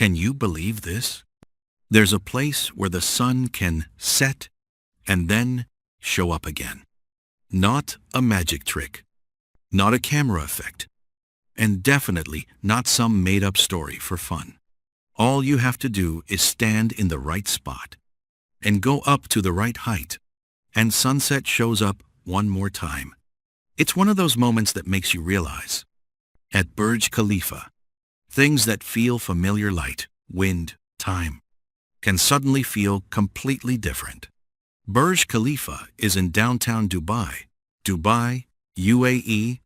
Can you believe this? There's a place where the sun can set and then show up again. Not a magic trick, not a camera effect, and definitely not some made-up story for fun. All you have to do is stand in the right spot and go up to the right height, and sunset shows up one more time. It's one of those moments that makes you realize, at Burj Khalifa, things that feel familiar, light, wind, time, can suddenly feel completely different. Burj Khalifa is in downtown Dubai, UAE,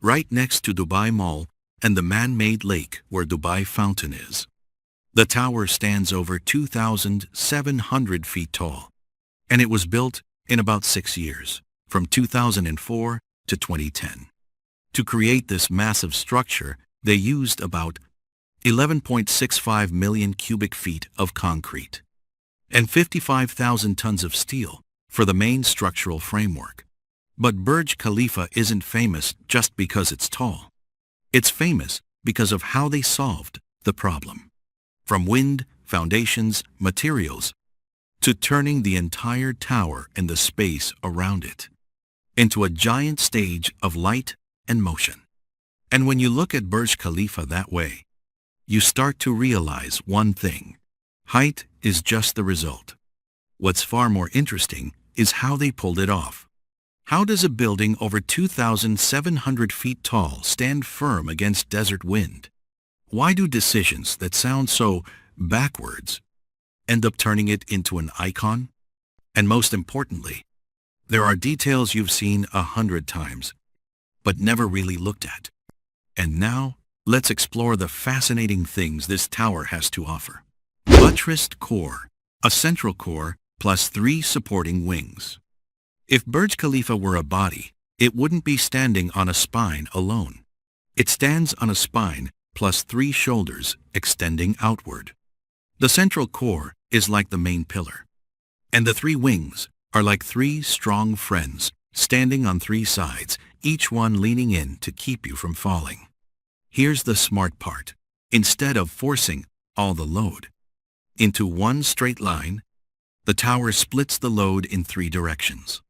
right next to Dubai Mall and the man-made lake where Dubai Fountain is. The tower stands over 2,700 feet tall, and it was built in about 6 years, from 2004 to 2010. To create this massive structure, they used about 11.65 million cubic feet of concrete and 55,000 tons of steel for the main structural framework. But Burj Khalifa isn't famous just because it's tall. It's famous because of how they solved the problem. From wind, foundations, materials, to turning the entire tower and the space around it into a giant stage of light and motion. And when you look at Burj Khalifa that way, you start to realize one thing. Height is just the result. What's far more interesting is how they pulled it off. How does a building over 2,700 feet tall stand firm against desert wind? Why do decisions that sound so backwards end up turning it into an icon? And most importantly, there are details you've seen 100 times, but never really looked at. And now, let's explore the fascinating things this tower has to offer. Buttressed core, a central core plus 3 supporting wings. If Burj Khalifa were a body, it wouldn't be standing on a spine alone. It stands on a spine plus 3 shoulders extending outward. The central core is like the main pillar, and the 3 wings are like 3 strong friends standing on 3 sides, each one leaning in to keep you from falling. Here's the smart part. Instead of forcing all the load into one straight line, the tower splits the load in 3 directions.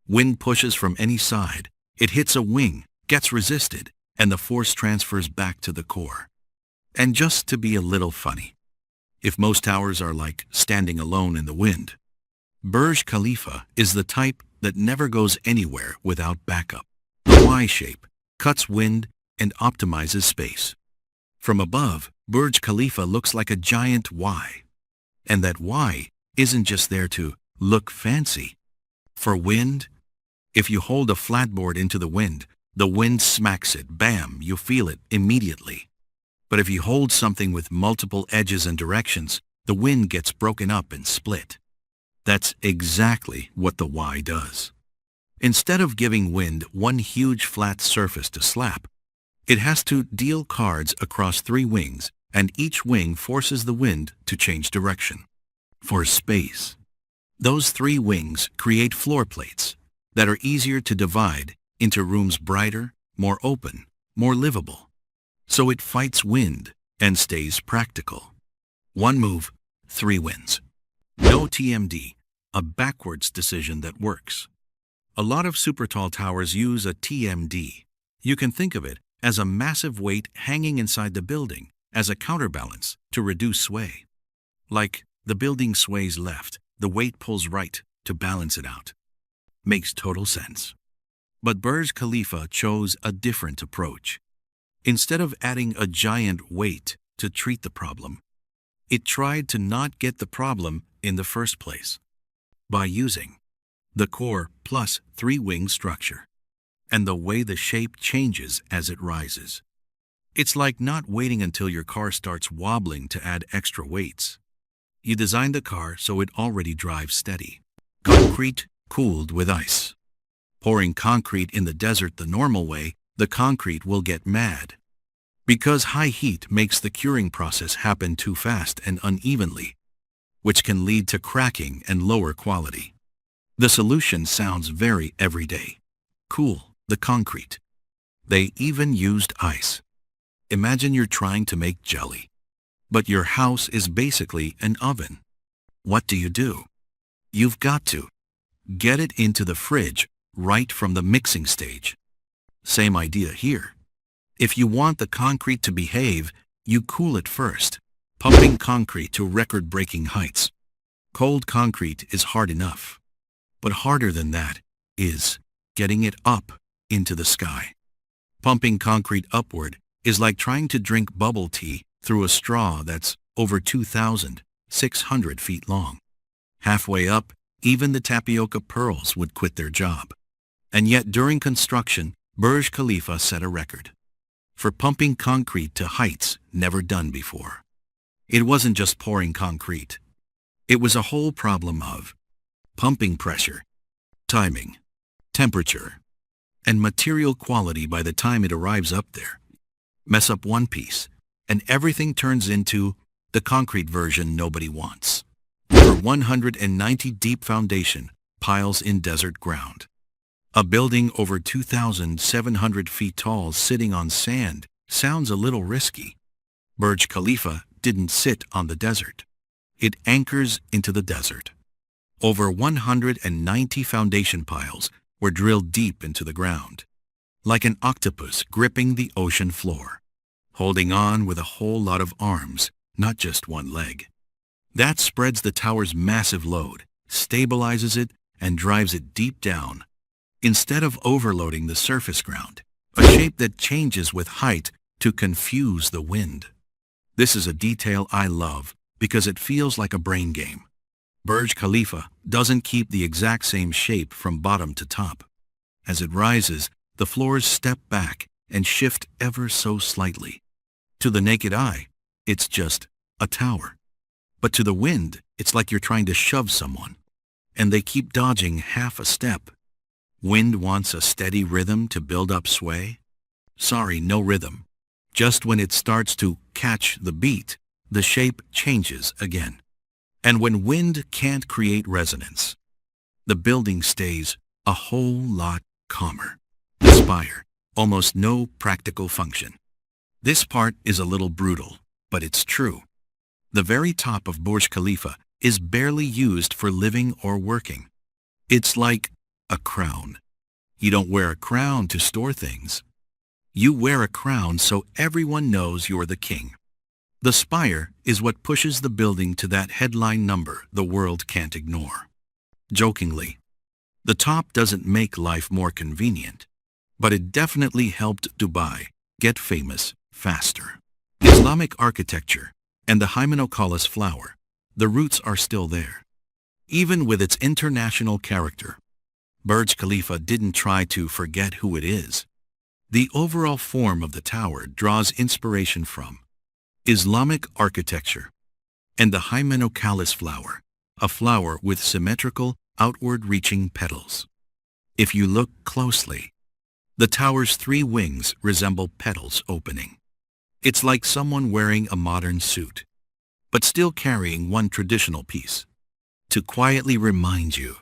Wind pushes from any side, it hits a wing, gets resisted, and the force transfers back to the core. And just to be a little funny, if most towers are like standing alone in the wind, Burj Khalifa is the type that never goes anywhere without backup. The Y shape cuts wind and optimizes space. From above, Burj Khalifa looks like a giant Y. And that Y isn't just there to look fancy. For wind, if you hold a flatboard into the wind smacks it, bam, you feel it immediately. But if you hold something with multiple edges and directions, the wind gets broken up and split. That's exactly what the Y does. Instead of giving wind one huge flat surface to slap, it has to deal cards across 3 wings, and each wing forces the wind to change direction. For space, those 3 wings create floor plates that are easier to divide into rooms brighter, more open, more livable. So it fights wind and stays practical. 1 move, 3 wins. No TMD, a backwards decision that works. A lot of super tall towers use a TMD. You can think of it as a massive weight hanging inside the building as a counterbalance to reduce sway. Like the building sways left, the weight pulls right to balance it out. Makes total sense. But Burj Khalifa chose a different approach. Instead of adding a giant weight to treat the problem, it tried to not get the problem in the first place by using the core plus 3-wing structure and the way the shape changes as it rises. It's like not waiting until your car starts wobbling to add extra weights. You designed the car so it already drives steady. Concrete cooled with ice. Pouring concrete in the desert the normal way, the concrete will get mad. Because high heat makes the curing process happen too fast and unevenly, which can lead to cracking and lower quality. The solution sounds very everyday. Cool the concrete. They even used ice. Imagine you're trying to make jelly. But your house is basically an oven. What do? You've got to get it into the fridge right from the mixing stage. Same idea here. If you want the concrete to behave, you cool it first, pumping concrete to record-breaking heights. Cold concrete is hard enough, but harder than that is getting it up into the sky. Pumping concrete upward is like trying to drink bubble tea through a straw that's over 2,600 feet long. Halfway up, even the tapioca pearls would quit their job. And yet during construction, Burj Khalifa set a record for pumping concrete to heights never done before. It wasn't just pouring concrete. It was a whole problem of pumping pressure, timing, temperature, and material quality by the time it arrives up there. Mess up one piece, and everything turns into the concrete version nobody wants. Over 190 deep foundation piles in desert ground. A building over 2,700 feet tall sitting on sand sounds a little risky. Burj Khalifa didn't sit on the desert. It anchors into the desert. Over 190 foundation piles were drilled deep into the ground, like an octopus gripping the ocean floor, holding on with a whole lot of arms, not just one leg. That spreads the tower's massive load, stabilizes it, and drives it deep down, instead of overloading the surface ground, a shape that changes with height to confuse the wind. This is a detail I love because it feels like a brain game. Burj Khalifa doesn't keep the exact same shape from bottom to top. As it rises, the floors step back and shift ever so slightly. To the naked eye, it's just a tower. But to the wind, it's like you're trying to shove someone, and they keep dodging half a step. Wind wants a steady rhythm to build up sway. Sorry, no rhythm. Just when it starts to catch the beat, the shape changes again. And when wind can't create resonance, the building stays a whole lot calmer. The spire, almost no practical function. This part is a little brutal, but it's true. The very top of Burj Khalifa is barely used for living or working. It's like a crown. You don't wear a crown to store things. You wear a crown so everyone knows you're the king. The spire is what pushes the building to that headline number the world can't ignore. Jokingly, the top doesn't make life more convenient, but it definitely helped Dubai get famous faster. Islamic architecture and the hymenocallis flower, the roots are still there. Even with its international character, Burj Khalifa didn't try to forget who it is. The overall form of the tower draws inspiration from Islamic architecture and the hymenocallis flower, a flower with symmetrical, outward-reaching petals. If you look closely, the tower's three wings resemble petals opening. It's like someone wearing a modern suit, but still carrying one traditional piece, to quietly remind you,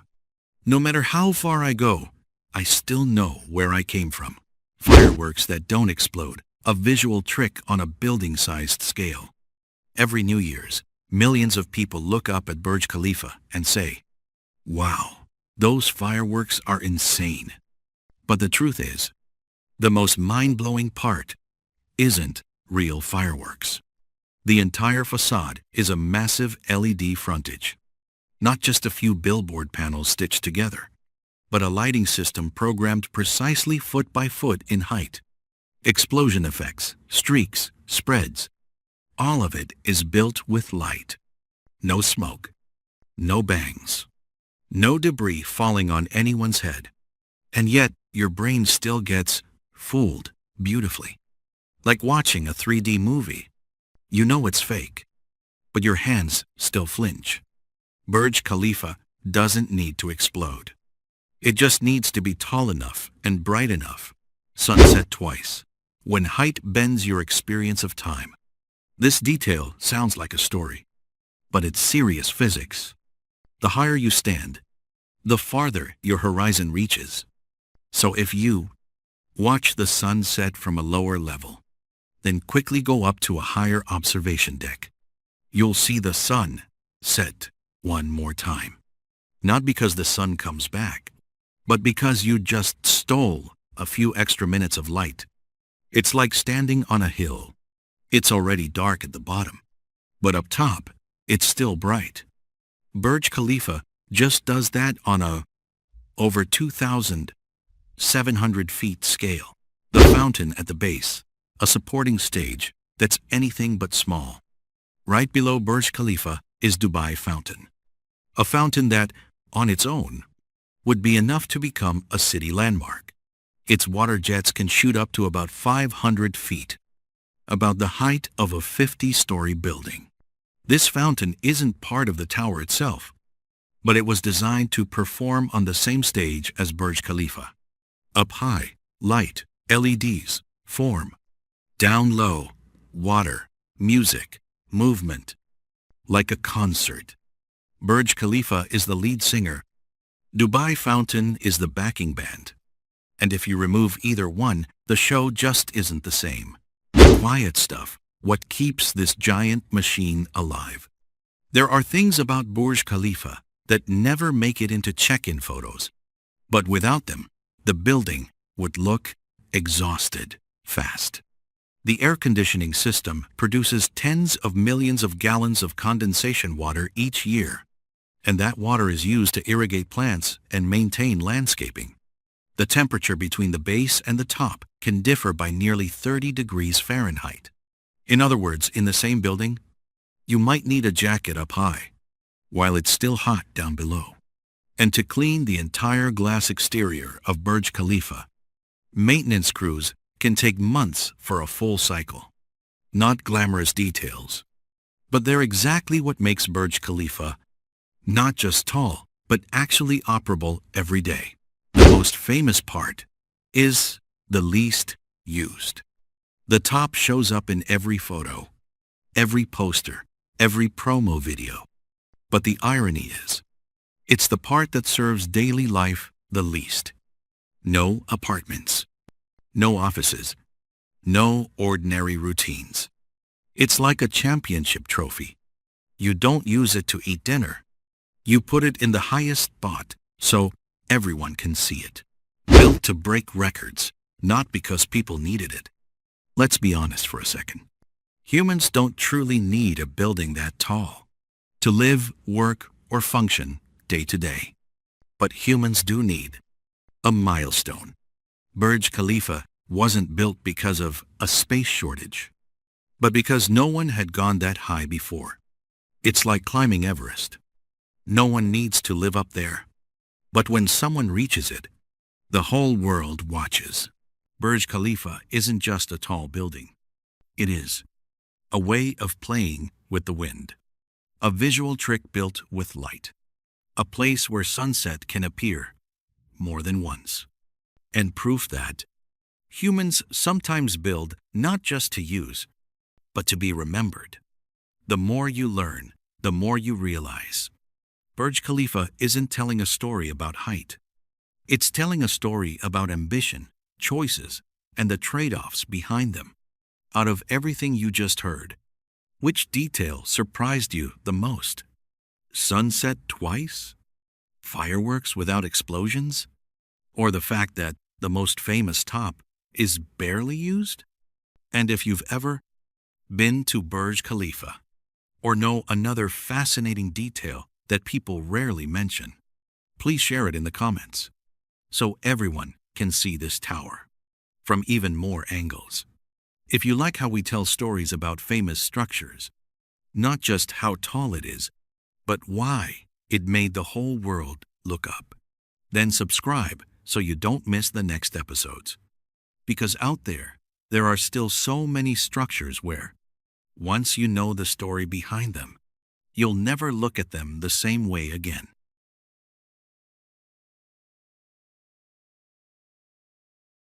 no matter how far I go, I still know where I came from. Fireworks that don't explode, a visual trick on a building-sized scale. Every New Year's, millions of people look up at Burj Khalifa and say, "Wow, those fireworks are insane." But the truth is, the most mind-blowing part isn't real fireworks. The entire facade is a massive LED frontage. Not just a few billboard panels stitched together, but a lighting system programmed precisely foot by foot in height. Explosion effects, streaks, spreads, all of it is built with light. No smoke, no bangs, no debris falling on anyone's head. And yet, your brain still gets fooled beautifully. Like watching a 3D movie. You know it's fake, but your hands still flinch. Burj Khalifa doesn't need to explode. It just needs to be tall enough and bright enough. Sunset twice, when height bends your experience of time. This detail sounds like a story, but it's serious physics. The higher you stand, the farther your horizon reaches. So if you watch the sun set from a lower level, then quickly go up to a higher observation deck. you'll see the sun set one more time. Not because the sun comes back, but because you just stole a few extra minutes of light. It's like standing on a hill. It's already dark at the bottom, but up top, it's still bright. Burj Khalifa just does that on a over 2,700 feet scale. The fountain at the base, a supporting stage that's anything but small. Right below Burj Khalifa is Dubai Fountain. A fountain that, on its own, would be enough to become a city landmark. Its water jets can shoot up to about 500 feet, about the height of a 50-story building. This fountain isn't part of the tower itself, but it was designed to perform on the same stage as Burj Khalifa. Up high, light, LEDs, form. Down low, water, music, movement. Like a concert. Burj Khalifa is the lead singer. Dubai Fountain is the backing band. And if you remove either one, the show just isn't the same. The quiet stuff, what keeps this giant machine alive. There are things about Burj Khalifa that never make it into check-in photos. But without them, the building would look exhausted fast. The air conditioning system produces tens of millions of gallons of condensation water each year, and that water is used to irrigate plants and maintain landscaping. The temperature between the base and the top can differ by nearly 30 degrees Fahrenheit. In other words, in the same building, you might need a jacket up high, while it's still hot down below. And to clean the entire glass exterior of Burj Khalifa, maintenance crews can take months for a full cycle. Not glamorous details, but they're exactly what makes Burj Khalifa not just tall, but actually operable every day. The most famous part is the least used. The top shows up in every photo, every poster, every promo video. But the irony is, it's the part that serves daily life the least. No apartments, no offices, no ordinary routines. It's like a championship trophy. You don't use it to eat dinner. You put it in the highest spot so everyone can see it. Built to break records, not because people needed it. Let's be honest for a second. Humans don't truly need a building that tall to live, work, or function day to day. But humans do need a milestone. Burj Khalifa wasn't built because of a space shortage, but because no one had gone that high before. It's like climbing Everest. No one needs to live up there. But when someone reaches it, the whole world watches. Burj Khalifa isn't just a tall building. It is a way of playing with the wind. A visual trick built with light. A place where sunset can appear more than once. And proof that humans sometimes build not just to use, but to be remembered. The more you learn, the more you realize. Burj Khalifa isn't telling a story about height. It's telling a story about ambition, choices, and the trade-offs behind them. Out of everything you just heard, which detail surprised you the most? Sunset twice? Fireworks without explosions? Or the fact that the most famous top is barely used? And if you've ever been to Burj Khalifa, or know another fascinating detail that people rarely mention, please share it in the comments so everyone can see this tower from even more angles. If you like how we tell stories about famous structures, not just how tall it is, but why it made the whole world look up, then subscribe so you don't miss the next episodes. Because out there are still so many structures where, once you know the story behind them, you'll never look at them the same way again.